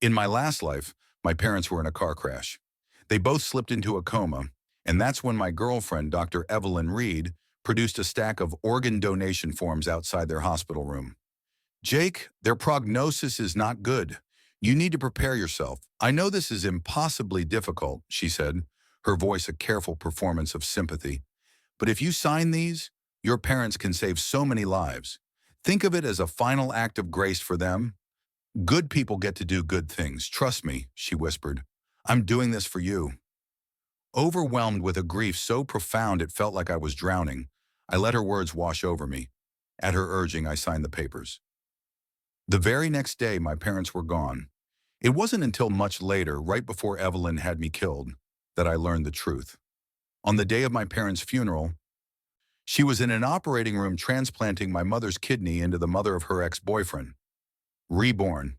In my last life, my parents were in a car crash. They both slipped into a coma, and that's when my girlfriend, Dr. Evelyn Reed, produced a stack of organ donation forms outside their hospital room. Jake, their prognosis is not good. You need to prepare yourself. I know this is impossibly difficult, she said, her voice a careful performance of sympathy. But if you sign these, your parents can save so many lives. Think of it as a final act of grace for them. Good people get to do good things. Trust me, she whispered. I'm doing this for you. Overwhelmed with a grief so profound it felt like I was drowning, I let her words wash over me. At her urging, I signed the papers. The very next day, my parents were gone. It wasn't until much later, right before Evelyn had me killed, that I learned the truth. On the day of my parents' funeral, she was in an operating room transplanting my mother's kidney into the mother of her ex-boyfriend. Reborn.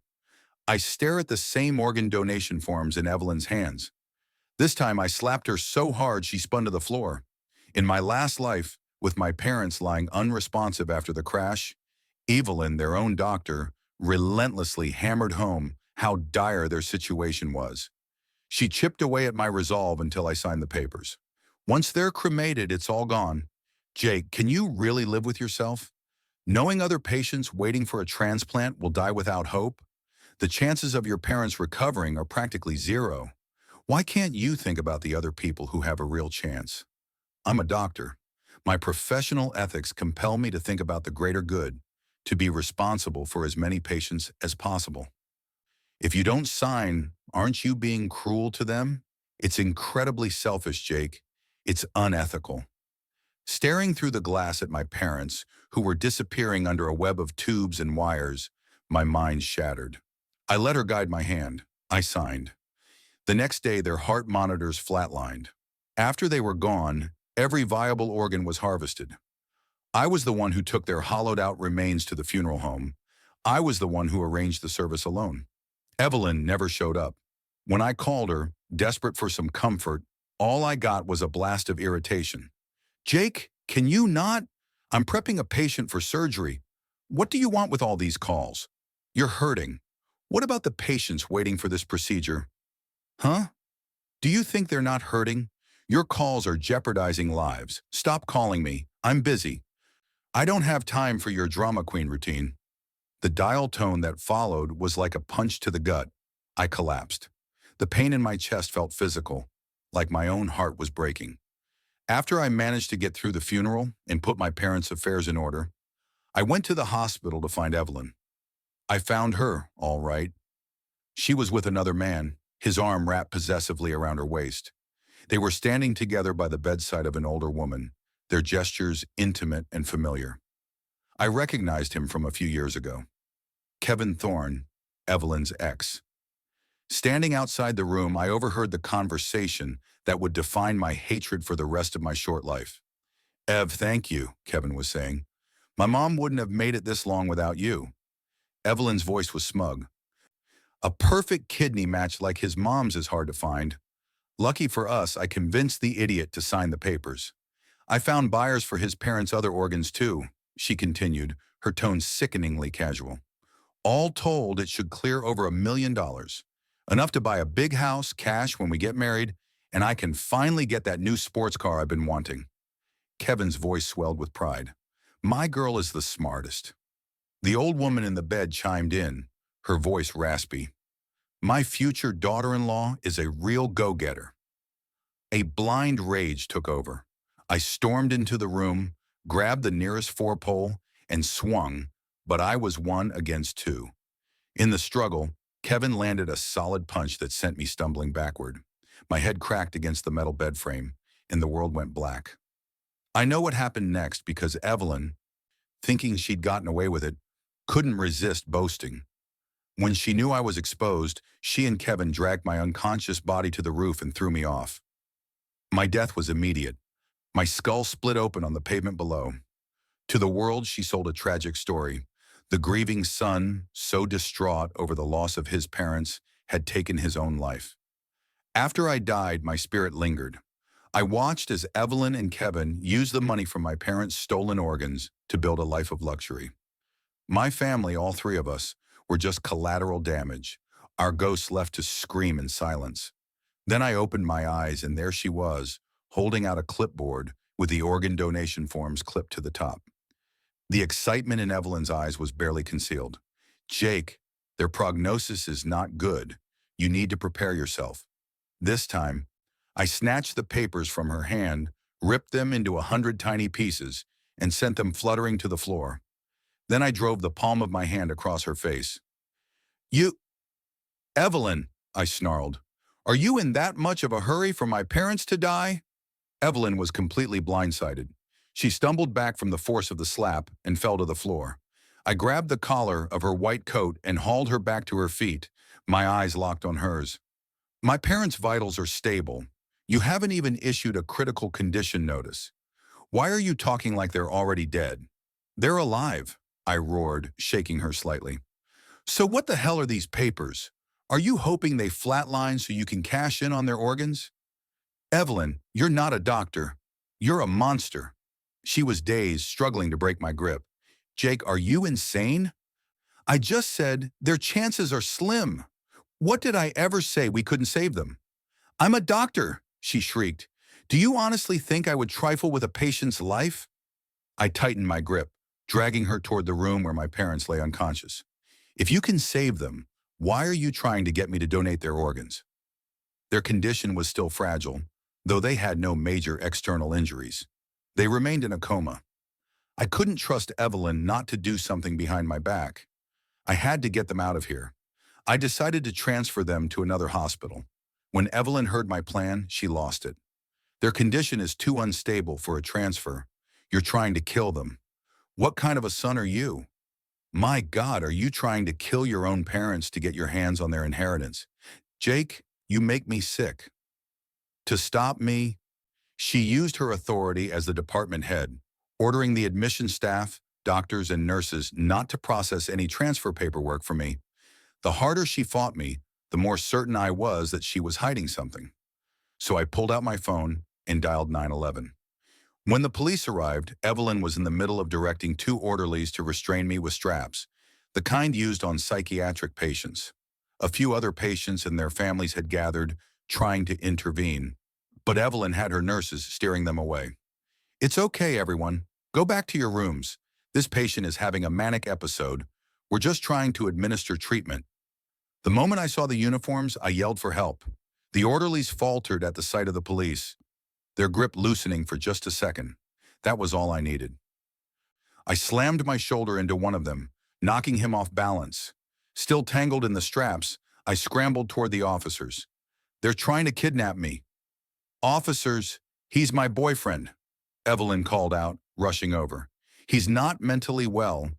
I stare at the same organ donation forms in Evelyn's hands. This time I slapped her so hard she spun to the floor. In my last life, with my parents lying unresponsive after the crash, Evelyn, their own doctor, relentlessly hammered home how dire their situation was. She chipped away at my resolve until I signed the papers. Once they're cremated, it's all gone. Jake, can you really live with yourself? Knowing other patients waiting for a transplant will die without hope? The chances of your parents recovering are practically zero. Why can't you think about the other people who have a real chance? I'm a doctor. My professional ethics compel me to think about the greater good, to be responsible for as many patients as possible. If you don't sign, aren't you being cruel to them? It's incredibly selfish, Jake. It's unethical. Staring through the glass at my parents, who were disappearing under a web of tubes and wires, my mind shattered. I let her guide my hand. I signed. The next day, their heart monitors flatlined. After they were gone, every viable organ was harvested. I was the one who took their hollowed-out remains to the funeral home. I was the one who arranged the service alone. Evelyn never showed up. When I called her, desperate for some comfort, all I got was a blast of irritation. Jake, can you not? I'm prepping a patient for surgery. What do you want with all these calls? You're hurting. What about the patients waiting for this procedure? Huh? Do you think they're not hurting? Your calls are jeopardizing lives. Stop calling me. I'm busy. I don't have time for your drama queen routine. The dial tone that followed was like a punch to the gut. I collapsed. The pain in my chest felt physical, like my own heart was breaking. After I managed to get through the funeral and put my parents' affairs in order, I went to the hospital to find Evelyn. I found her, all right. She was with another man, his arm wrapped possessively around her waist. They were standing together by the bedside of an older woman, their gestures intimate and familiar. I recognized him from a few years ago. Kevin Thorne, Evelyn's ex. Standing outside the room, I overheard the conversation that would define my hatred for the rest of my short life. Ev, thank you, Kevin was saying. My mom wouldn't have made it this long without you. Evelyn's voice was smug. A perfect kidney match like his mom's is hard to find. Lucky for us, I convinced the idiot to sign the papers. I found buyers for his parents' other organs too, she continued, her tone sickeningly casual. All told, it should clear over $1 million. Enough to buy a big house, cash when we get married, and I can finally get that new sports car I've been wanting. Kevin's voice swelled with pride. My girl is the smartest. The old woman in the bed chimed in, her voice raspy. My future daughter-in-law is a real go-getter. A blind rage took over. I stormed into the room, grabbed the nearest four-pole, and swung, but I was 1 against 2. In the struggle, Kevin landed a solid punch that sent me stumbling backward. My head cracked against the metal bed frame, and the world went black. I know what happened next because Evelyn, thinking she'd gotten away with it, couldn't resist boasting. When she knew I was exposed, she and Kevin dragged my unconscious body to the roof and threw me off. My death was immediate. My skull split open on the pavement below. To the world, she sold a tragic story. The grieving son, so distraught over the loss of his parents, had taken his own life. After I died, my spirit lingered. I watched as Evelyn and Kevin used the money from my parents' stolen organs to build a life of luxury. My family, all 3 of us, were just collateral damage. Our ghosts left to scream in silence. Then I opened my eyes and there she was, holding out a clipboard with the organ donation forms clipped to the top. The excitement in Evelyn's eyes was barely concealed. Jake, their prognosis is not good. You need to prepare yourself. This time, I snatched the papers from her hand, ripped them into 100 tiny pieces, and sent them fluttering to the floor. Then I drove the palm of my hand across her face. You, Evelyn, I snarled. Are you in that much of a hurry for my parents to die? Evelyn was completely blindsided. She stumbled back from the force of the slap and fell to the floor. I grabbed the collar of her white coat and hauled her back to her feet, my eyes locked on hers. My parents' vitals are stable. You haven't even issued a critical condition notice. Why are you talking like they're already dead? They're alive, I roared, shaking her slightly. So what the hell are these papers? Are you hoping they flatline so you can cash in on their organs? Evelyn, you're not a doctor. You're a monster. She was dazed, struggling to break my grip. Jake, are you insane? I just said their chances are slim. What did I ever say we couldn't save them? I'm a doctor, she shrieked. Do you honestly think I would trifle with a patient's life? I tightened my grip, dragging her toward the room where my parents lay unconscious. If you can save them, why are you trying to get me to donate their organs? Their condition was still fragile, though they had no major external injuries. They remained in a coma. I couldn't trust Evelyn not to do something behind my back. I had to get them out of here. I decided to transfer them to another hospital. When Evelyn heard my plan, she lost it. Their condition is too unstable for a transfer. You're trying to kill them. What kind of a son are you? My God, are you trying to kill your own parents to get your hands on their inheritance? Jake, you make me sick. To stop me, she used her authority as the department head, ordering the admission staff, doctors, and nurses not to process any transfer paperwork for me. The harder she fought me, the more certain I was that she was hiding something. So I pulled out my phone and dialed 911. When the police arrived, Evelyn was in the middle of directing 2 orderlies to restrain me with straps, the kind used on psychiatric patients. A few other patients and their families had gathered, trying to intervene, but Evelyn had her nurses steering them away. It's okay, everyone. Go back to your rooms. This patient is having a manic episode. We're just trying to administer treatment. The moment I saw the uniforms, I yelled for help. The orderlies faltered at the sight of the police, their grip loosening for just a second. That was all I needed. I slammed my shoulder into one of them, knocking him off balance. Still tangled in the straps, I scrambled toward the officers. They're trying to kidnap me. Officers, he's my boyfriend, Evelyn called out, rushing over. He's not mentally well.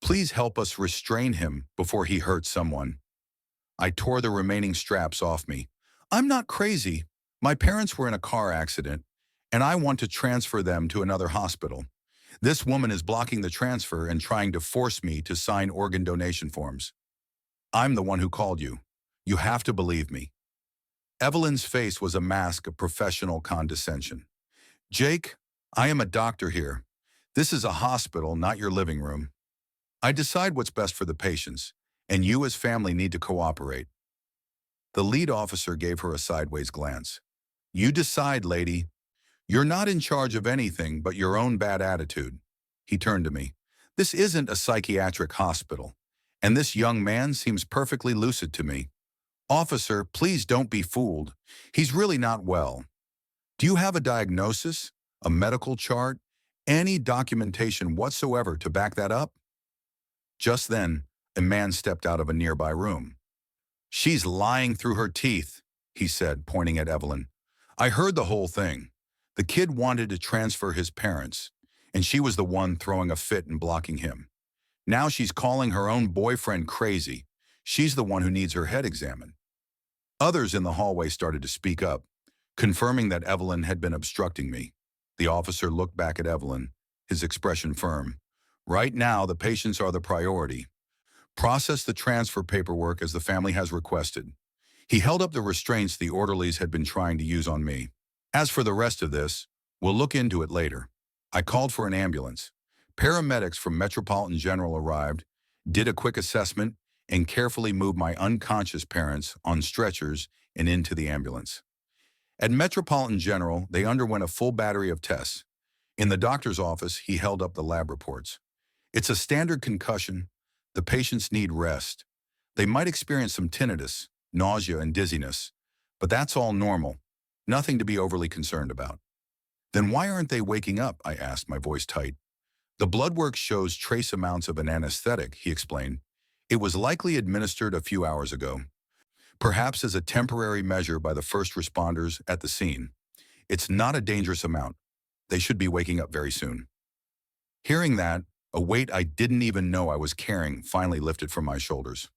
Please help us restrain him before he hurts someone. I tore the remaining straps off me. I'm not crazy. My parents were in a car accident, and I want to transfer them to another hospital. This woman is blocking the transfer and trying to force me to sign organ donation forms. I'm the one who called you. You have to believe me. Evelyn's face was a mask of professional condescension. Jake, I am a doctor here. This is a hospital, not your living room. I decide what's best for the patients, and you as family need to cooperate. The lead officer gave her a sideways glance. You decide, lady. You're not in charge of anything but your own bad attitude. He turned to me. This isn't a psychiatric hospital, and this young man seems perfectly lucid to me. Officer, please don't be fooled. He's really not well. Do you have a diagnosis, a medical chart, any documentation whatsoever to back that up? Just then, a man stepped out of a nearby room. She's lying through her teeth, he said, pointing at Evelyn. I heard the whole thing. The kid wanted to transfer his parents, and she was the one throwing a fit and blocking him. Now she's calling her own boyfriend crazy. She's the one who needs her head examined. Others in the hallway started to speak up, confirming that Evelyn had been obstructing me. The officer looked back at Evelyn, his expression firm. Right now, the patients are the priority. Process the transfer paperwork as the family has requested. He held up the restraints the orderlies had been trying to use on me. As for the rest of this, we'll look into it later. I called for an ambulance. Paramedics from Metropolitan General arrived, did a quick assessment, and carefully moved my unconscious parents on stretchers and into the ambulance. At Metropolitan General, they underwent a full battery of tests. In the doctor's office, he held up the lab reports. It's a standard concussion. The patients need rest. They might experience some tinnitus, nausea, and dizziness, but that's all normal. Nothing to be overly concerned about. Then why aren't they waking up? I asked, my voice tight. The blood work shows trace amounts of an anesthetic, he explained. It was likely administered a few hours ago, perhaps as a temporary measure by the first responders at the scene. It's not a dangerous amount. They should be waking up very soon. Hearing that, a weight I didn't even know I was carrying finally lifted from my shoulders.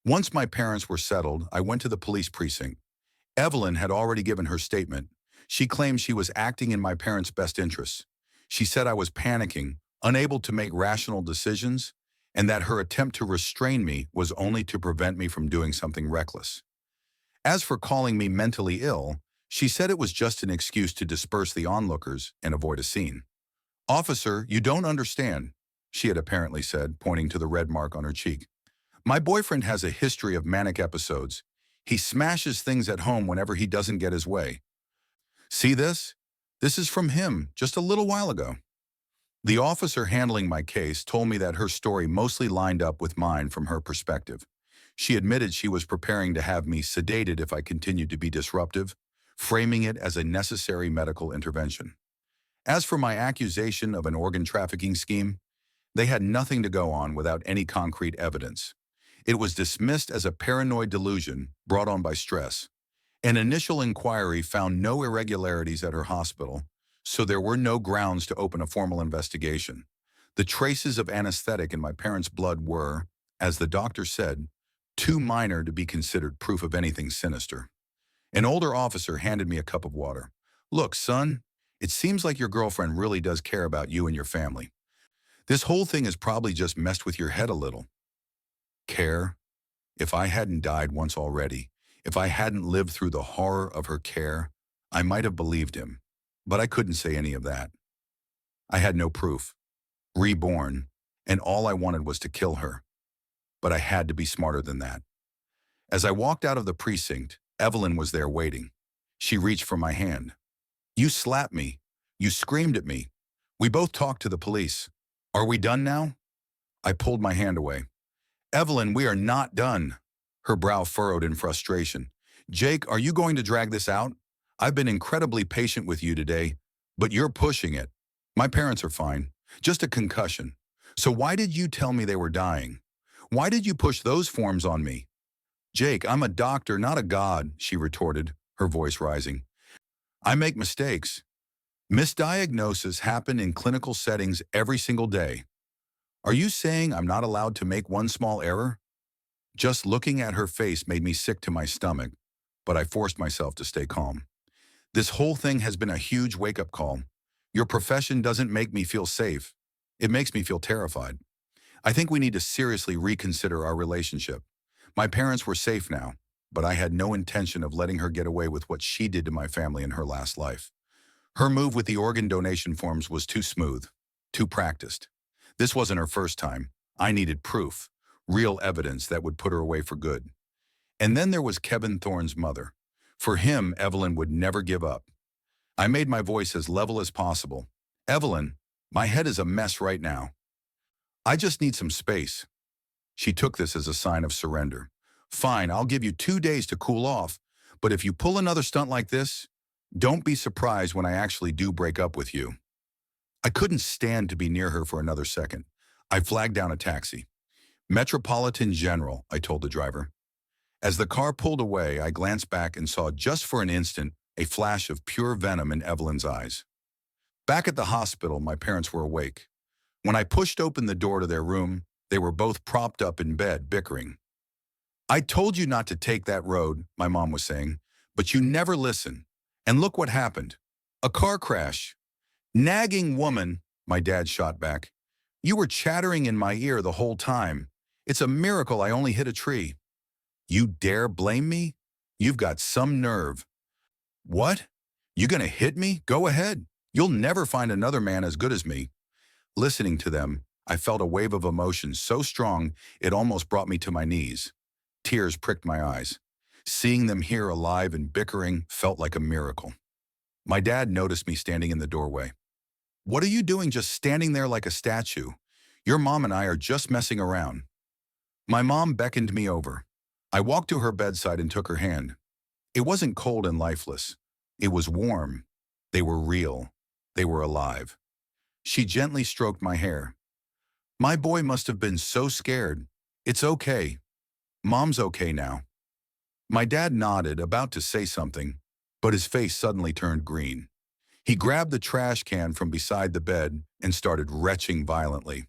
Once my parents were settled, I went to the police precinct. Evelyn had already given her statement. She claimed she was acting in my parents' best interests. She said I was panicking, unable to make rational decisions, and that her attempt to restrain me was only to prevent me from doing something reckless. As for calling me mentally ill, she said it was just an excuse to disperse the onlookers and avoid a scene. "Officer, you don't understand," she had apparently said, pointing to the red mark on her cheek. "My boyfriend has a history of manic episodes. He smashes things at home whenever he doesn't get his way. See this? This is from him just a little while ago." The officer handling my case told me that her story mostly lined up with mine from her perspective. She admitted she was preparing to have me sedated if I continued to be disruptive, framing it as a necessary medical intervention. As for my accusation of an organ trafficking scheme, they had nothing to go on without any concrete evidence. It was dismissed as a paranoid delusion brought on by stress. An initial inquiry found no irregularities at her hospital, so there were no grounds to open a formal investigation. The traces of anesthetic in my parents' blood were, as the doctor said, too minor to be considered proof of anything sinister. An older officer handed me a cup of water. "Look, son, it seems like your girlfriend really does care about you and your family. This whole thing has probably just messed with your head a little." Care? If I hadn't died once already, if I hadn't lived through the horror of her care, I might have believed him. But I couldn't say any of that. I had no proof. Reborn, and all I wanted was to kill her. But I had to be smarter than that. As I walked out of the precinct, Evelyn was there waiting. She reached for my hand. "You slapped me. You screamed at me. We both talked to the police. Are we done now?" I pulled my hand away. "Evelyn, we are not done." Her brow furrowed in frustration. "Jake, are you going to drag this out? I've been incredibly patient with you today, but you're pushing it. My parents are fine. Just a concussion. So why did you tell me they were dying? Why did you push those forms on me?" "Jake, I'm a doctor, not a god," she retorted, her voice rising. "I make mistakes. Misdiagnoses happen in clinical settings every single day. Are you saying I'm not allowed to make one small error?" Just looking at her face made me sick to my stomach, but I forced myself to stay calm. "This whole thing has been a huge wake-up call. Your profession doesn't make me feel safe. It makes me feel terrified. I think we need to seriously reconsider our relationship. My parents were safe now, but I had no intention of letting her get away with what she did to my family in her last life. Her move with the organ donation forms was too smooth, too practiced. This wasn't her first time. I needed proof, real evidence that would put her away for good. And then there was Kevin Thorne's mother. For him, Evelyn would never give up. I made my voice as level as possible. "Evelyn, my head is a mess right now. I just need some space." She took this as a sign of surrender. "Fine, I'll give you 2 days to cool off, but if you pull another stunt like this, don't be surprised when I actually do break up with you." I couldn't stand to be near her for another second. I flagged down a taxi. "Metropolitan General," I told the driver. As the car pulled away, I glanced back and saw just for an instant a flash of pure venom in Evelyn's eyes. Back at the hospital, my parents were awake. When I pushed open the door to their room, they were both propped up in bed, bickering. "I told you not to take that road," my mom was saying, "but you never listen. And look what happened. A car crash." "Nagging woman," my dad shot back. "You were chattering in my ear the whole time. It's a miracle I only hit a tree." "You dare blame me? You've got some nerve." "What? You gonna hit me? Go ahead. You'll never find another man as good as me." Listening to them, I felt a wave of emotion so strong it almost brought me to my knees. Tears pricked my eyes. Seeing them here alive and bickering felt like a miracle. My dad noticed me standing in the doorway. "What are you doing just standing there like a statue? Your mom and I are just messing around." My mom beckoned me over. I walked to her bedside and took her hand. It wasn't cold and lifeless. It was warm. They were real. They were alive. She gently stroked my hair. "My boy must have been so scared. It's okay. Mom's okay now." My dad nodded, about to say something, but his face suddenly turned green. He grabbed the trash can from beside the bed and started retching violently.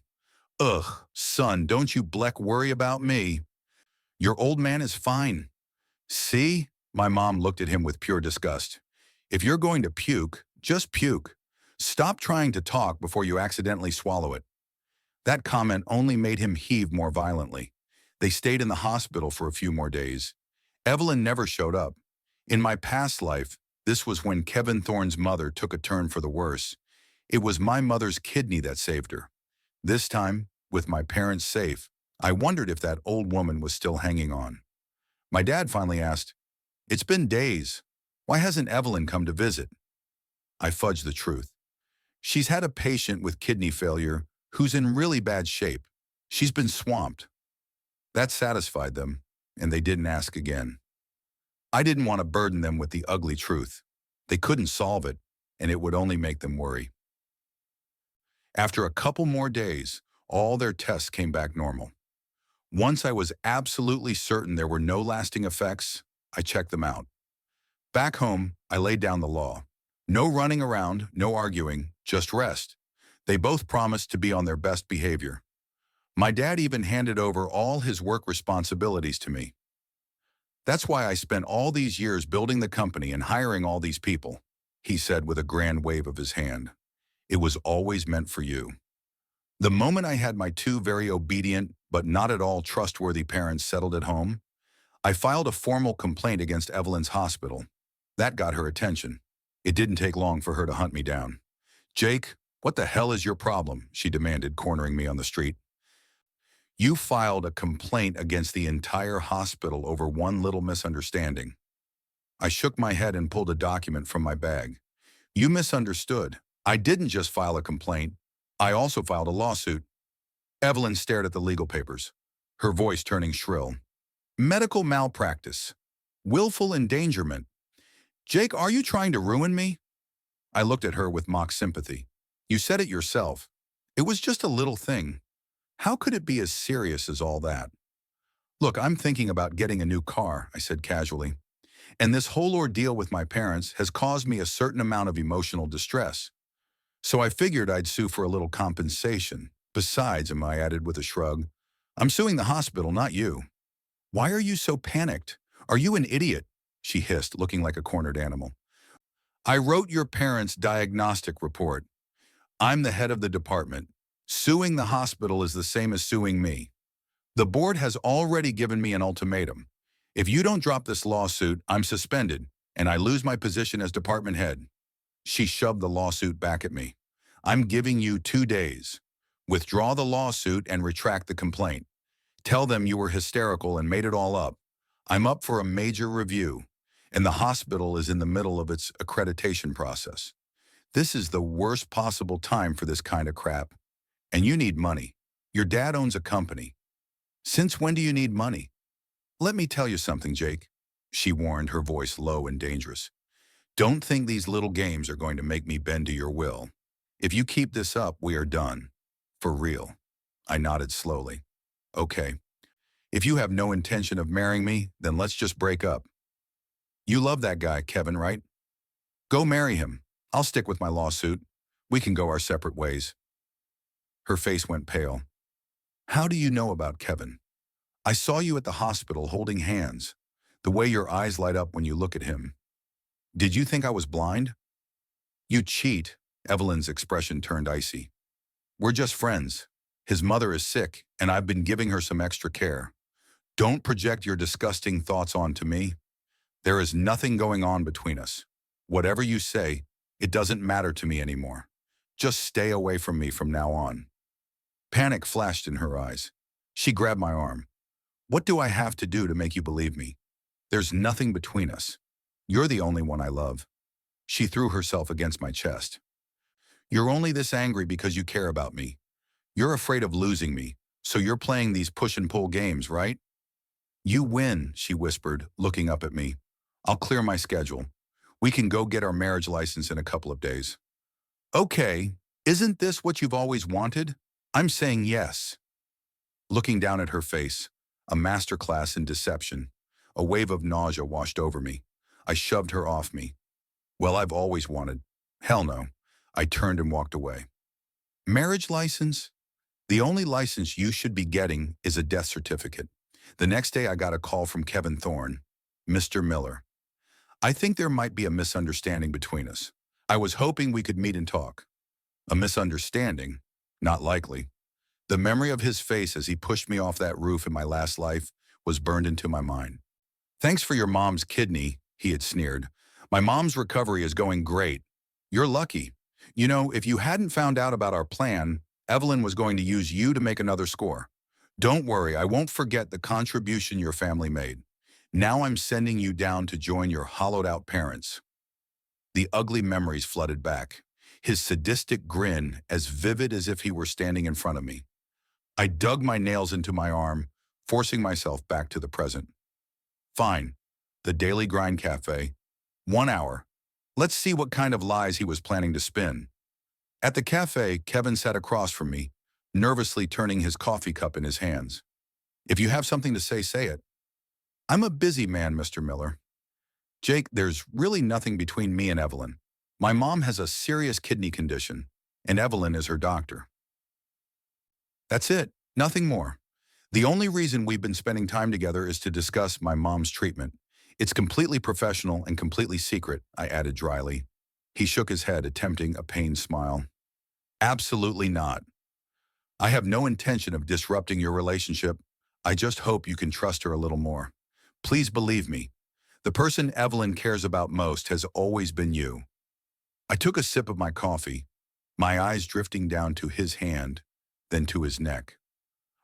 "Ugh, son, don't you bleck worry about me. Your old man is fine." "See?" My mom looked at him with pure disgust. "If you're going to puke, just puke. Stop trying to talk before you accidentally swallow it." That comment only made him heave more violently. They stayed in the hospital for a few more days. Evelyn never showed up. In my past life, this was when Kevin Thorne's mother took a turn for the worse. It was my mother's kidney that saved her. This time, with my parents safe, I wondered if that old woman was still hanging on. My dad finally asked, "It's been days. Why hasn't Evelyn come to visit?" I fudged the truth. "She's had a patient with kidney failure who's in really bad shape. She's been swamped." That satisfied them, and they didn't ask again. I didn't want to burden them with the ugly truth. They couldn't solve it, and it would only make them worry. After a couple more days, all their tests came back normal. Once I was absolutely certain there were no lasting effects, I checked them out. Back home, I laid down the law. No running around, no arguing, just rest. They both promised to be on their best behavior. My dad even handed over all his work responsibilities to me. "That's why I spent all these years building the company and hiring all these people," he said with a grand wave of his hand. "It was always meant for you." The moment I had my two very obedient but not at all trustworthy parents settled at home, I filed a formal complaint against Evelyn's hospital. That got her attention. It didn't take long for her to hunt me down. "Jake, what the hell is your problem?" she demanded, cornering me on the street. "You filed a complaint against the entire hospital over one little misunderstanding." I shook my head and pulled a document from my bag. "You misunderstood. I didn't just file a complaint. I also filed a lawsuit." Evelyn stared at the legal papers, her voice turning shrill. "Medical malpractice. Willful endangerment. Jake, are you trying to ruin me?" I looked at her with mock sympathy. "You said it yourself. It was just a little thing. How could it be as serious as all that?" "Look, I'm thinking about getting a new car," I said casually. "And this whole ordeal with my parents has caused me a certain amount of emotional distress. So I figured I'd sue for a little compensation. Besides," I added with a shrug, "I'm suing the hospital, not you." "Why are you so panicked? Are you an idiot?" she hissed, looking like a cornered animal. "I wrote your parents' diagnostic report. I'm the head of the department. Suing the hospital is the same as suing me. The board has already given me an ultimatum. If you don't drop this lawsuit, I'm suspended, and I lose my position as department head." She shoved the lawsuit back at me. "I'm giving you 2 days. Withdraw the lawsuit and retract the complaint. Tell them you were hysterical and made it all up. I'm up for a major review, and the hospital is in the middle of its accreditation process. This is the worst possible time for this kind of crap. And you need money. Your dad owns a company. Since when do you need money?" "Let me tell you something, Jake," she warned, her voice low and dangerous. "Don't think these little games are going to make me bend to your will. If you keep this up, we are done. For real." I nodded slowly. "Okay. If you have no intention of marrying me, then let's just break up. You love that guy, Kevin, right? Go marry him. I'll stick with my lawsuit. We can go our separate ways." Her face went pale. "How do you know about Kevin? I saw you at the hospital holding hands. The way your eyes light up when you look at him. Did you think I was blind?" "You cheat." Evelyn's expression turned icy. "We're just friends. His mother is sick, and I've been giving her some extra care. Don't project your disgusting thoughts onto me. There is nothing going on between us. Whatever you say, it doesn't matter to me anymore. Just stay away from me from now on." Panic flashed in her eyes. She grabbed my arm. What do I have to do to make you believe me? There's nothing between us. You're the only one I love. She threw herself against my chest. You're only this angry because you care about me. You're afraid of losing me, so you're playing these push and pull games, right? You win, she whispered, looking up at me. I'll clear my schedule. We can go get our marriage license in a couple of days. Okay, isn't this what you've always wanted? I'm saying yes. Looking down at her face, a masterclass in deception, a wave of nausea washed over me. I shoved her off me. Well, I've always wanted. Hell no. I turned and walked away. Marriage license? The only license you should be getting is a death certificate. The next day I got a call from Kevin Thorne, Mr. Miller. I think there might be a misunderstanding between us. I was hoping we could meet and talk. A misunderstanding? Not likely. The memory of his face as he pushed me off that roof in my last life was burned into my mind. Thanks for your mom's kidney, he had sneered. My mom's recovery is going great. You're lucky. You know, if you hadn't found out about our plan, Evelyn was going to use you to make another score. Don't worry, I won't forget the contribution your family made. Now I'm sending you down to join your hollowed-out parents. The ugly memories flooded back, his sadistic grin as vivid as if he were standing in front of me. I dug my nails into my arm, forcing myself back to the present. Fine. The Daily Grind Cafe. 1 hour. Let's see what kind of lies he was planning to spin. At the cafe, Kevin sat across from me, nervously turning his coffee cup in his hands. If you have something to say it. I'm a busy man, Mr. Miller. Jake, there's really nothing between me and Evelyn. My mom has a serious kidney condition, and Evelyn is her doctor. That's it, nothing more. The only reason we've been spending time together is to discuss my mom's treatment. It's completely professional and completely secret, I added dryly. He shook his head, attempting a pained smile. Absolutely not. I have no intention of disrupting your relationship. I just hope you can trust her a little more. Please believe me. The person Evelyn cares about most has always been you. I took a sip of my coffee, my eyes drifting down to his hand, then to his neck.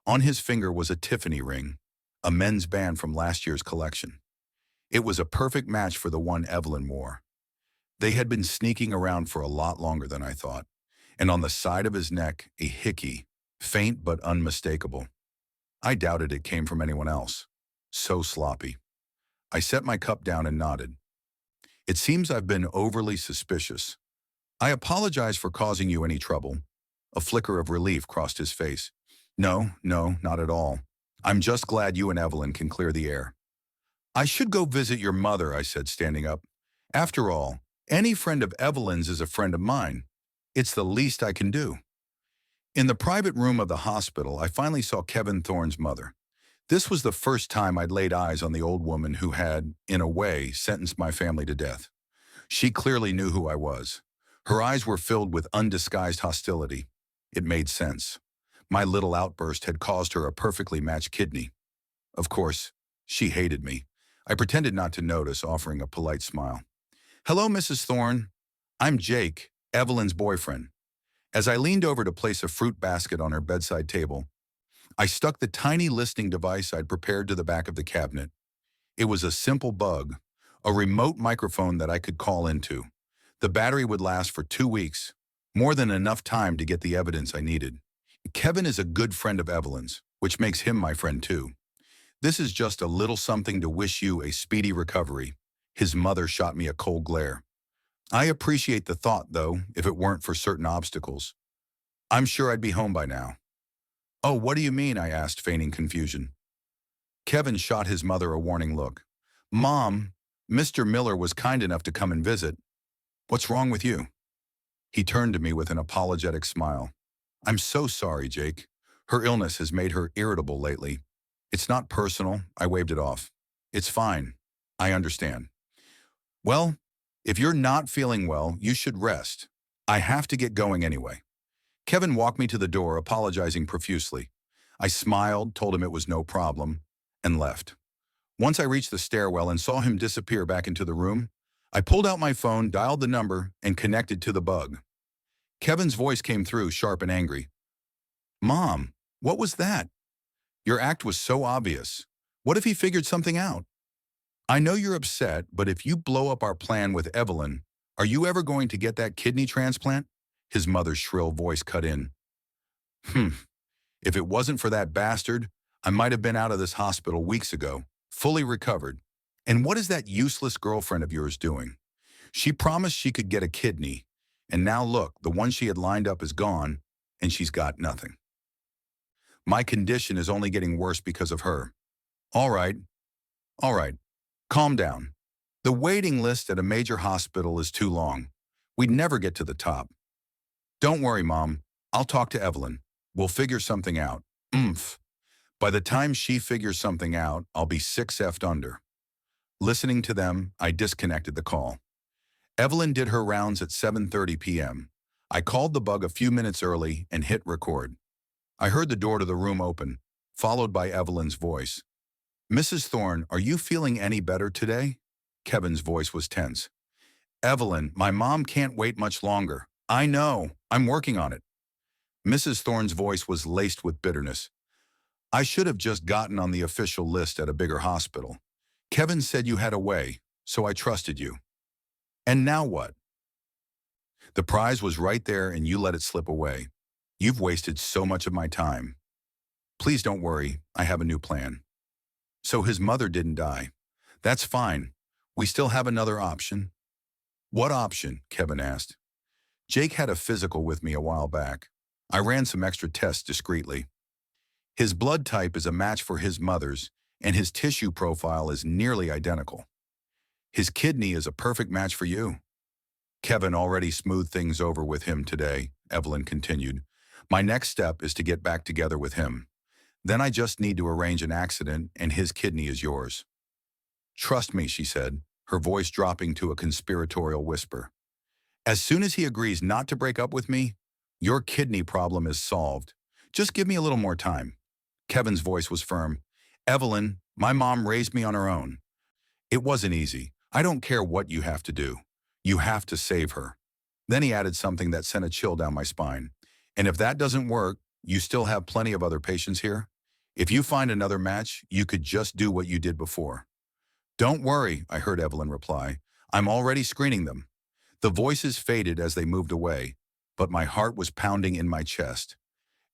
On his finger was a Tiffany ring, a men's band from last year's collection. It was a perfect match for the one Evelyn wore. They had been sneaking around for a lot longer than I thought, and on the side of his neck, a hickey, faint but unmistakable. I doubted it came from anyone else. So sloppy. I set my cup down and nodded. It seems I've been overly suspicious. I apologize for causing you any trouble. A flicker of relief crossed his face. No, not at all. I'm just glad you and Evelyn can clear the air. I should go visit your mother, I said, standing up. After all, any friend of Evelyn's is a friend of mine. It's the least I can do. In the private room of the hospital, I finally saw Kevin Thorne's mother. This was the first time I'd laid eyes on the old woman who had, in a way, sentenced my family to death. She clearly knew who I was. Her eyes were filled with undisguised hostility. It made sense. My little outburst had caused her a perfectly matched kidney. Of course, she hated me. I pretended not to notice, offering a polite smile. Hello, Mrs. Thorne. I'm Jake, Evelyn's boyfriend. As I leaned over to place a fruit basket on her bedside table, I stuck the tiny listening device I'd prepared to the back of the cabinet. It was a simple bug, a remote microphone that I could call into. The battery would last for 2 weeks, more than enough time to get the evidence I needed. Kevin is a good friend of Evelyn's, which makes him my friend too. This is just a little something to wish you a speedy recovery. His mother shot me a cold glare. I appreciate the thought, though, if it weren't for certain obstacles. I'm sure I'd be home by now. Oh, what do you mean? I asked, feigning confusion. Kevin shot his mother a warning look. Mom, Mr. Miller was kind enough to come and visit. What's wrong with you? He turned to me with an apologetic smile. I'm so sorry, Jake. Her illness has made her irritable lately. It's not personal. I waved it off. It's fine. I understand. Well, if you're not feeling well, you should rest. I have to get going anyway. Kevin walked me to the door, apologizing profusely. I smiled, told him it was no problem, and left. Once I reached the stairwell and saw him disappear back into the room, I pulled out my phone, dialed the number, and connected to the bug. Kevin's voice came through, sharp and angry. Mom, what was that? Your act was so obvious. What if he figured something out? I know you're upset, but if you blow up our plan with Evelyn, are you ever going to get that kidney transplant? His mother's shrill voice cut in. Hmm, if it wasn't for that bastard, I might have been out of this hospital weeks ago, fully recovered. And what is that useless girlfriend of yours doing? She promised she could get a kidney, and now look, the one she had lined up is gone, and she's got nothing. My condition is only getting worse because of her. All right, all right, calm down. The waiting list at a major hospital is too long. We'd never get to the top. Don't worry, Mom. I'll talk to Evelyn. We'll figure something out. Oomph. By the time she figures something out, I'll be 6F'd under. Listening to them, I disconnected the call. Evelyn did her rounds at 7:30 p.m. I called the bug a few minutes early and hit record. I heard the door to the room open, followed by Evelyn's voice. Mrs. Thorne, are you feeling any better today? Kevin's voice was tense. Evelyn, my mom can't wait much longer. I know. I'm working on it. Mrs. Thorne's voice was laced with bitterness. I should have just gotten on the official list at a bigger hospital. Kevin said you had a way, so I trusted you. And now what? The prize was right there and you let it slip away. You've wasted so much of my time. Please don't worry, I have a new plan. So his mother didn't die. That's fine. We still have another option. What option? Kevin asked. Jake had a physical with me a while back. I ran some extra tests discreetly. His blood type is a match for his mother's, and his tissue profile is nearly identical. His kidney is a perfect match for you. Kevin already smoothed things over with him today, Evelyn continued. My next step is to get back together with him. Then I just need to arrange an accident and his kidney is yours. Trust me, she said, her voice dropping to a conspiratorial whisper. As soon as he agrees not to break up with me, your kidney problem is solved. Just give me a little more time. Kevin's voice was firm. Evelyn, my mom raised me on her own. It wasn't easy. I don't care what you have to do. You have to save her. Then he added something that sent a chill down my spine. And if that doesn't work, you still have plenty of other patients here. If you find another match, you could just do what you did before. Don't worry, I heard Evelyn reply. I'm already screening them. The voices faded as they moved away, but my heart was pounding in my chest.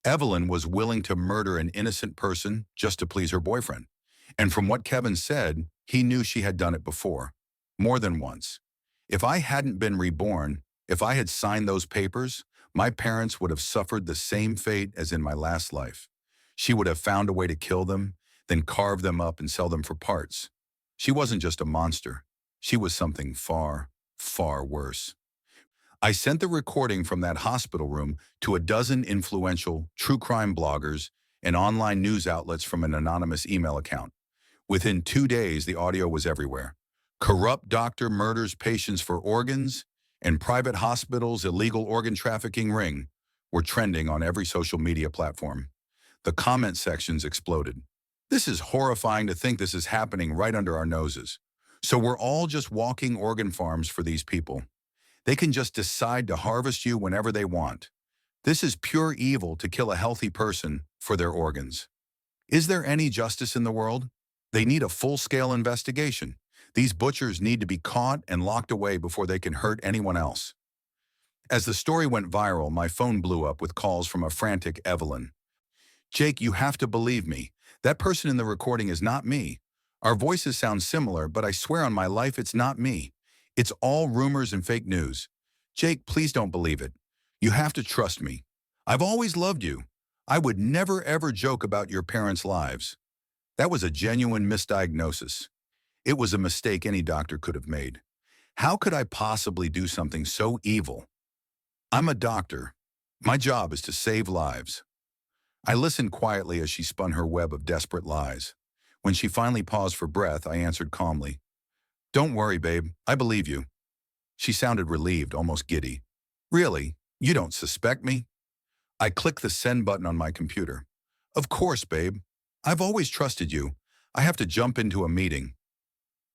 Evelyn was willing to murder an innocent person just to please her boyfriend. And from what Kevin said, he knew she had done it before. More than once. If I hadn't been reborn, if I had signed those papers, my parents would have suffered the same fate as in my last life. She would have found a way to kill them, then carve them up and sell them for parts. She wasn't just a monster. She was something far, far worse. I sent the recording from that hospital room to a dozen influential true crime bloggers and online news outlets from an anonymous email account. Within 2 days, the audio was everywhere. Corrupt doctor murders patients for organs, and private hospitals' illegal organ trafficking ring were trending on every social media platform. The comment sections exploded. This is horrifying to think this is happening right under our noses. So we're all just walking organ farms for these people. They can just decide to harvest you whenever they want. This is pure evil to kill a healthy person for their organs. Is there any justice in the world? They need a full-scale investigation. These butchers need to be caught and locked away before they can hurt anyone else. As the story went viral, my phone blew up with calls from a frantic Evelyn. Jake, you have to believe me. That person in the recording is not me. Our voices sound similar, but I swear on my life it's not me. It's all rumors and fake news. Jake, please don't believe it. You have to trust me. I've always loved you. I would never ever joke about your parents' lives. That was a genuine misdiagnosis. It was a mistake any doctor could have made. How could I possibly do something so evil? I'm a doctor. My job is to save lives. I listened quietly as she spun her web of desperate lies. When she finally paused for breath, I answered calmly. Don't worry, babe. I believe you. She sounded relieved, almost giddy. Really? You don't suspect me? I clicked the send button on my computer. Of course, babe. I've always trusted you. I have to jump into a meeting.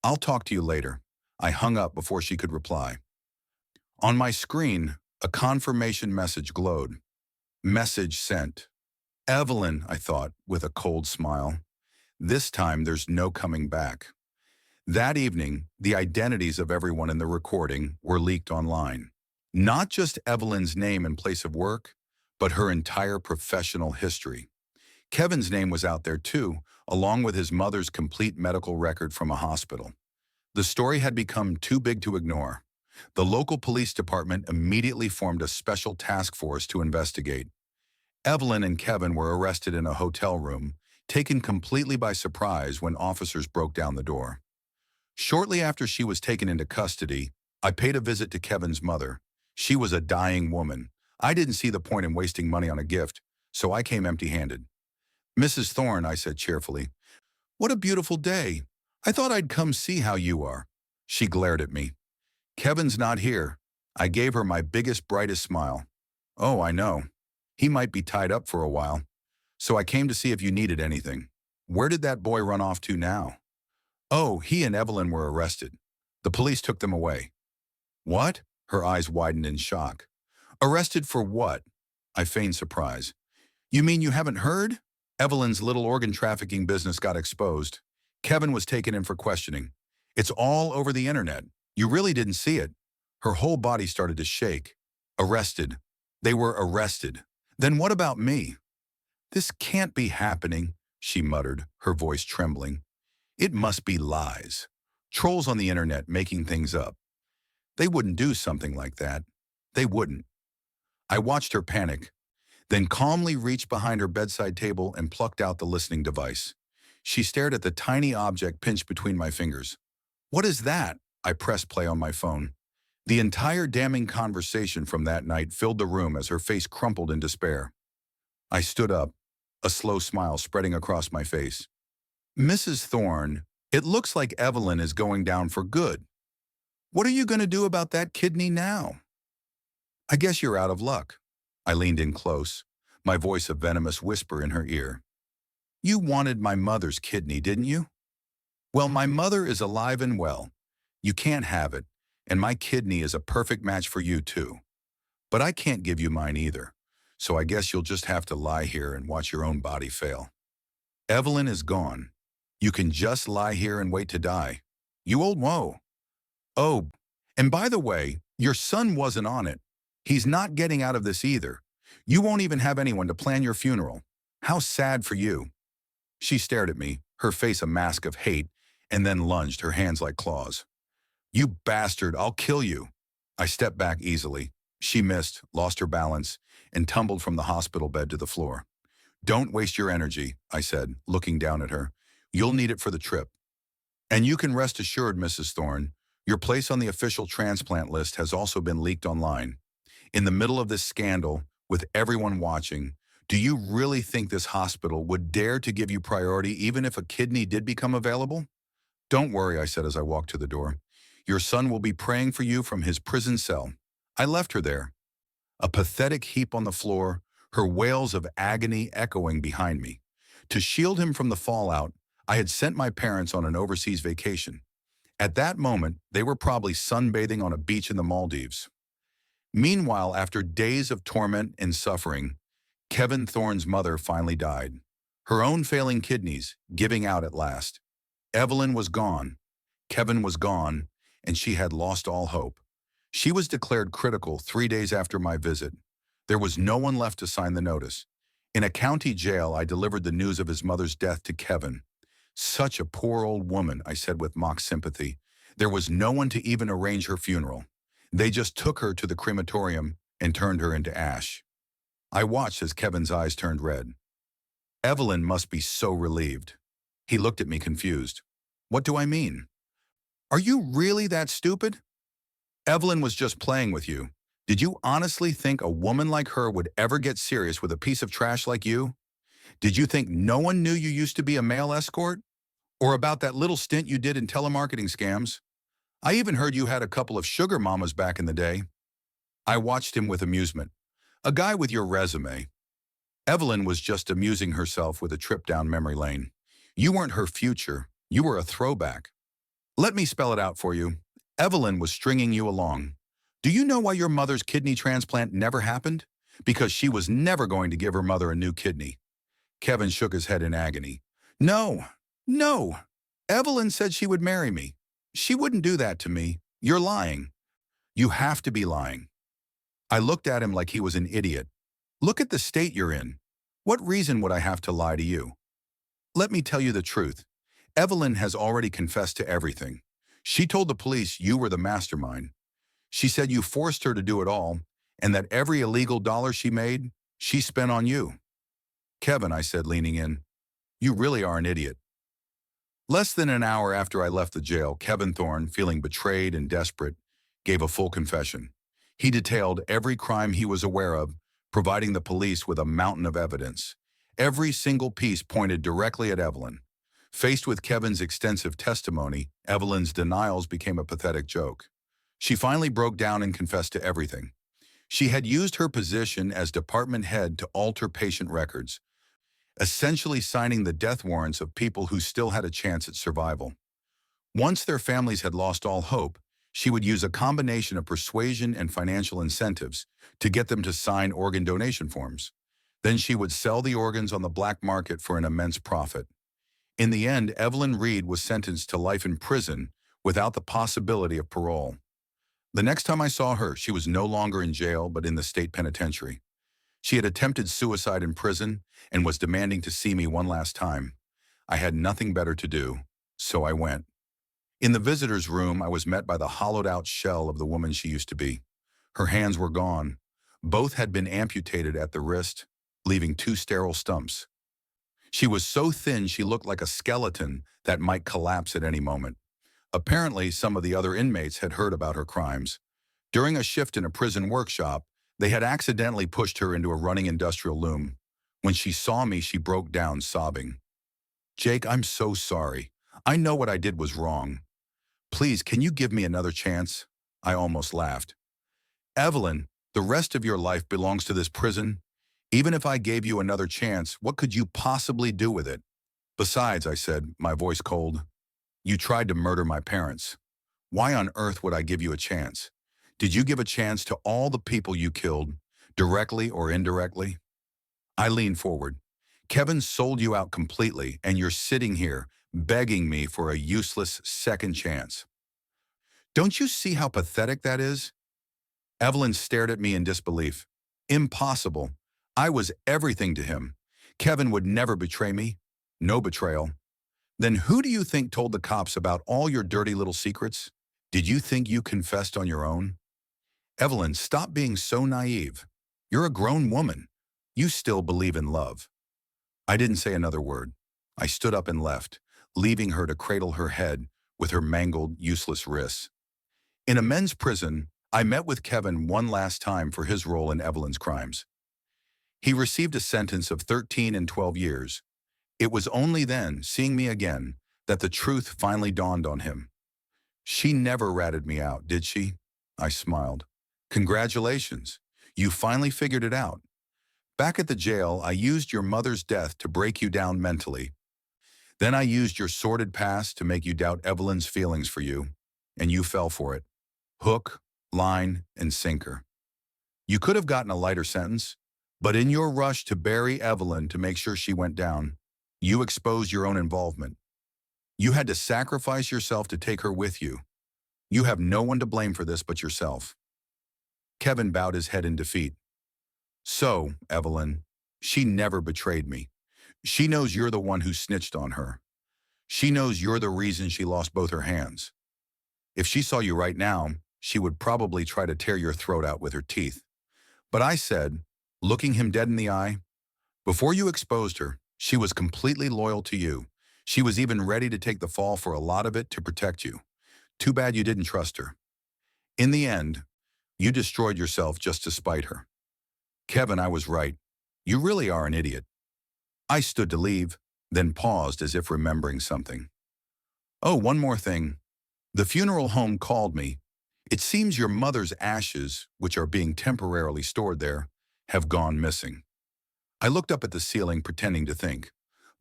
I'll talk to you later. I hung up before she could reply. On my screen, a confirmation message glowed. Message sent. Evelyn, I thought, with a cold smile. This time there's no coming back. That evening, the identities of everyone in the recording were leaked online. Not just Evelyn's name and place of work, but her entire professional history. Kevin's name was out there too, along with his mother's complete medical record from a hospital. The story had become too big to ignore. The local police department immediately formed a special task force to investigate. Evelyn and Kevin were arrested in a hotel room, taken completely by surprise when officers broke down the door. Shortly after she was taken into custody, I paid a visit to Kevin's mother. She was a dying woman. I didn't see the point in wasting money on a gift, so I came empty-handed. "Mrs. Thorne," I said cheerfully, "what a beautiful day. I thought I'd come see how you are." She glared at me. "Kevin's not here." I gave her my biggest, brightest smile. "Oh, I know. He might be tied up for a while. So I came to see if you needed anything. Where did that boy run off to now?" "Oh, he and Evelyn were arrested. The police took them away." "What?" Her eyes widened in shock. "Arrested for what?" I feigned surprise. "You mean you haven't heard? Evelyn's little organ trafficking business got exposed. Kevin was taken in for questioning. It's all over the internet. You really didn't see it." Her whole body started to shake. "Arrested. They were arrested. Then what about me?" "This can't be happening," she muttered, her voice trembling. "It must be lies. Trolls on the internet making things up. They wouldn't do something like that. They wouldn't." I watched her panic, then calmly reached behind her bedside table and plucked out the listening device. She stared at the tiny object pinched between my fingers. "What is that?" I pressed play on my phone. The entire damning conversation from that night filled the room as her face crumpled in despair. I stood up, a slow smile spreading across my face. "Mrs. Thorne, it looks like Evelyn is going down for good. What are you going to do about that kidney now?" "I guess you're out of luck." I leaned in close, my voice a venomous whisper in her ear. "You wanted my mother's kidney, didn't you? Well, my mother is alive and well. You can't have it, and my kidney is a perfect match for you too. But I can't give you mine either, so I guess you'll just have to lie here and watch your own body fail. Evelyn is gone. You can just lie here and wait to die. You old woe. Oh, and by the way, your son wasn't on it. He's not getting out of this either. You won't even have anyone to plan your funeral. How sad for you." She stared at me, her face a mask of hate, and then lunged, her hands like claws. "You bastard, I'll kill you." I stepped back easily. She missed, lost her balance, and tumbled from the hospital bed to the floor. "Don't waste your energy," I said, looking down at her. "You'll need it for the trip. And you can rest assured, Mrs. Thorne, your place on the official transplant list has also been leaked online. In the middle of this scandal, with everyone watching, do you really think this hospital would dare to give you priority even if a kidney did become available?" "Don't worry," I said as I walked to the door. "Your son will be praying for you from his prison cell." I left her there, a pathetic heap on the floor, her wails of agony echoing behind me. To shield him from the fallout, I had sent my parents on an overseas vacation. At that moment, they were probably sunbathing on a beach in the Maldives. Meanwhile, after days of torment and suffering, Kevin Thorne's mother finally died. Her own failing kidneys, giving out at last. Evelyn was gone. Kevin was gone, and she had lost all hope. She was declared critical 3 days after my visit. There was no one left to sign the notice. In a county jail, I delivered the news of his mother's death to Kevin. "Such a poor old woman," I said with mock sympathy. "There was no one to even arrange her funeral. They just took her to the crematorium and turned her into ash." I watched as Kevin's eyes turned red. "Evelyn must be so relieved." He looked at me confused. "What do I mean? Are you really that stupid? Evelyn was just playing with you. Did you honestly think a woman like her would ever get serious with a piece of trash like you? Did you think no one knew you used to be a male escort? Or about that little stint you did in telemarketing scams? I even heard you had a couple of sugar mamas back in the day." I watched him with amusement. "A guy with your resume." Evelyn was just amusing herself with a trip down memory lane. You weren't her future. You were a throwback. Let me spell it out for you. Evelyn was stringing you along. Do you know why your mother's kidney transplant never happened? Because she was never going to give her mother a new kidney. Kevin shook his head in agony. No, no. Evelyn said she would marry me. She wouldn't do that to me. You're lying. You have to be lying. I looked at him like he was an idiot. Look at the state you're in. What reason would I have to lie to you? Let me tell you the truth. Evelyn has already confessed to everything. She told the police you were the mastermind. She said you forced her to do it all, and that every illegal dollar she made, she spent on you. Kevin, I said, leaning in, you really are an idiot. Less than an hour after I left the jail, Kevin Thorne, feeling betrayed and desperate, gave a full confession. He detailed every crime he was aware of, providing the police with a mountain of evidence. Every single piece pointed directly at Evelyn. Faced with Kevin's extensive testimony, Evelyn's denials became a pathetic joke. She finally broke down and confessed to everything. She had used her position as department head to alter patient records, essentially signing the death warrants of people who still had a chance at survival. Once their families had lost all hope, she would use a combination of persuasion and financial incentives to get them to sign organ donation forms. Then she would sell the organs on the black market for an immense profit. In the end, Evelyn Reed was sentenced to life in prison without the possibility of parole. The next time I saw her, she was no longer in jail but in the state penitentiary. She had attempted suicide in prison and was demanding to see me one last time. I had nothing better to do, so I went. In the visitor's room, I was met by the hollowed-out shell of the woman she used to be. Her hands were gone. Both had been amputated at the wrist, leaving 2 sterile stumps. She was so thin she looked like a skeleton that might collapse at any moment. Apparently, some of the other inmates had heard about her crimes. During a shift in a prison workshop, they had accidentally pushed her into a running industrial loom. When she saw me, she broke down, sobbing. "Jake, I'm so sorry. I know what I did was wrong. Please, can you give me another chance?" I almost laughed. "Evelyn, the rest of your life belongs to this prison. Even if I gave you another chance, what could you possibly do with it? Besides," I said, my voice cold, "you tried to murder my parents. Why on earth would I give you a chance? Did you give a chance to all the people you killed, directly or indirectly?" I leaned forward. "Kevin sold you out completely, and you're sitting here begging me for a useless second chance. Don't you see how pathetic that is?" Evelyn stared at me in disbelief. "Impossible. I was everything to him. Kevin would never betray me. No betrayal. Then who do you think told the cops about all your dirty little secrets? Did you think you confessed on your own?" "Evelyn, stop being so naive. You're a grown woman. You still believe in love." I didn't say another word. I stood up and left, leaving her to cradle her head with her mangled, useless wrists. In a men's prison, I met with Kevin one last time for his role in Evelyn's crimes. He received a sentence of 13 and 12 years. It was only then, seeing me again, that the truth finally dawned on him. "She never ratted me out, did she?" I smiled. "Congratulations. You finally figured it out. Back at the jail, I used your mother's death to break you down mentally. Then I used your sordid past to make you doubt Evelyn's feelings for you, and you fell for it. Hook, line, and sinker. You could have gotten a lighter sentence, but in your rush to bury Evelyn to make sure she went down, you exposed your own involvement. You had to sacrifice yourself to take her with you. You have no one to blame for this but yourself." Kevin bowed his head in defeat. "So, Evelyn, she never betrayed me. She knows you're the one who snitched on her. She knows you're the reason she lost both her hands. If she saw you right now, she would probably try to tear your throat out with her teeth." But I said, looking him dead in the eye, "Before you exposed her, she was completely loyal to you. She was even ready to take the fall for a lot of it to protect you. Too bad you didn't trust her. In the end, you destroyed yourself just to spite her. Kevin, I was right. You really are an idiot." I stood to leave, then paused as if remembering something. "Oh, one more thing. The funeral home called me. It seems your mother's ashes, which are being temporarily stored there, have gone missing." I looked up at the ceiling, pretending to think.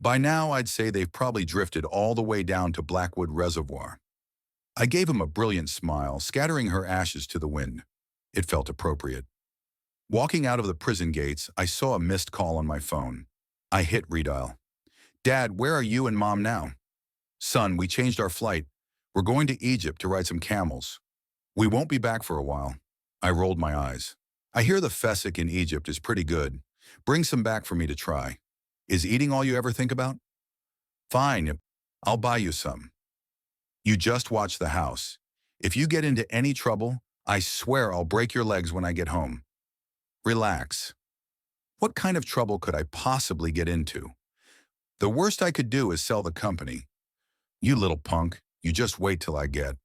By now, I'd say they've probably drifted all the way down to Blackwood Reservoir. I gave him a brilliant smile, scattering her ashes to the wind. It felt appropriate. Walking out of the prison gates, I saw a missed call on my phone. I hit redial. Dad, where are you and Mom now? Son, we changed our flight. We're going to Egypt to ride some camels. We won't be back for a while. I rolled my eyes. I hear the Fessick in Egypt is pretty good. Bring some back for me to try. Is eating all you ever think about? Fine, I'll buy you some. You just watch the house. If you get into any trouble, I swear I'll break your legs when I get home. Relax. What kind of trouble could I possibly get into? The worst I could do is sell the company. You little punk, you just wait till I get.